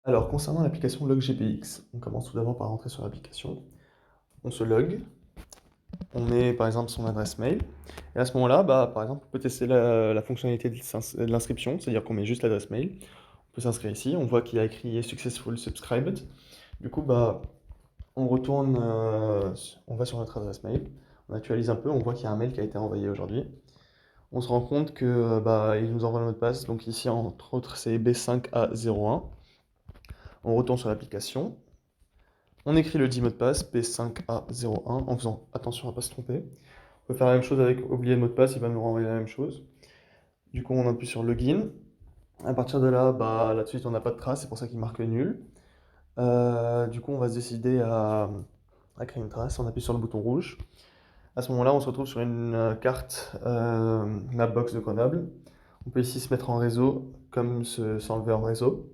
Alors, concernant l'application LogGPX, on commence tout d'abord par rentrer sur l'application. On se log, on met par exemple son adresse mail, et à ce moment-là, par exemple, on peut tester la fonctionnalité de l'inscription, c'est-à-dire qu'on met juste l'adresse mail. On peut s'inscrire ici, on voit qu'il y a écrit Successful Subscribed. Du coup, on retourne, on va sur notre adresse mail, on actualise un peu, on voit qu'il y a un mail qui a été envoyé aujourd'hui. On se rend compte que il nous envoie le mot de passe, donc ici entre autres c'est B5A01. On retourne sur l'application, on écrit le dit mot de passe B5A01 en faisant attention à ne pas se tromper. On peut faire la même chose avec oublier le mot de passe, il va nous renvoyer la même chose. Du coup, on appuie sur login. À partir de là, là de suite, on n'a pas de trace, c'est pour ça qu'il marque nul. Du coup, on va se décider à créer une trace. On appuie sur le bouton rouge. À ce moment-là, on se retrouve sur une carte Mapbox de Grenoble. On peut ici se mettre en réseau, comme s'enlever en réseau.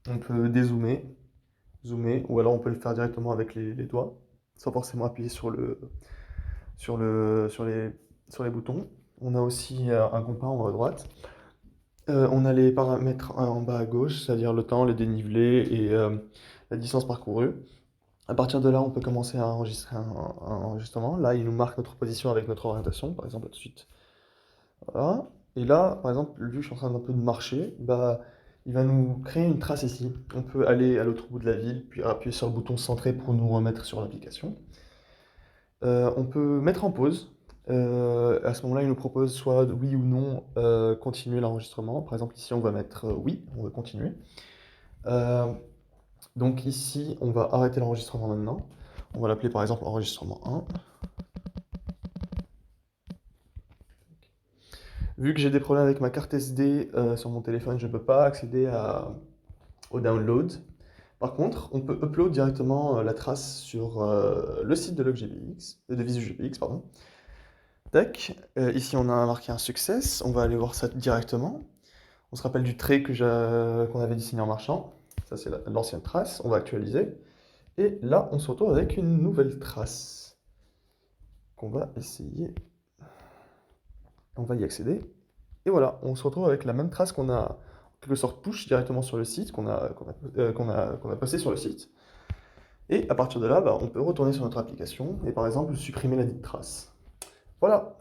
On peut dézoomer, zoomer, ou alors on peut le faire directement avec les doigts, sans forcément appuyer sur les boutons. On a aussi un compas en haut à droite. On a les paramètres en bas à gauche, c'est-à-dire le temps, le dénivelé et la distance parcourue. À partir de là, on peut commencer à enregistrer un enregistrement. Là, il nous marque notre position avec notre orientation, par exemple, là tout de suite. Voilà. Et là, par exemple, vu que je suis en train d'un peu de marcher, il va nous créer une trace ici. On peut aller à l'autre bout de la ville, puis appuyer sur le bouton centré pour nous remettre sur l'application. On peut mettre en pause. À ce moment-là, il nous propose soit oui ou non continuer l'enregistrement. Par exemple, ici, on va mettre oui, on va continuer. Euh, donc ici, on va arrêter l'enregistrement maintenant. On va l'appeler par exemple enregistrement 1. Vu que j'ai des problèmes avec ma carte SD sur mon téléphone, je ne peux pas accéder au download. Par contre, on peut upload directement la trace sur le site de LogGPX, de VisuGPX, pardon. Tac, ici on a marqué un success, on va aller voir ça directement. On se rappelle du trait qu'on avait dessiné en marchant. Ça c'est l'ancienne trace, on va actualiser. Et là, on se retrouve avec une nouvelle trace qu'on va essayer. On va y accéder. Et voilà, on se retrouve avec la même trace qu'on a en quelque sorte push directement sur le site, qu'on a posté sur le site. Et à partir de là, on peut retourner sur notre application et par exemple supprimer la dite trace. Voilà.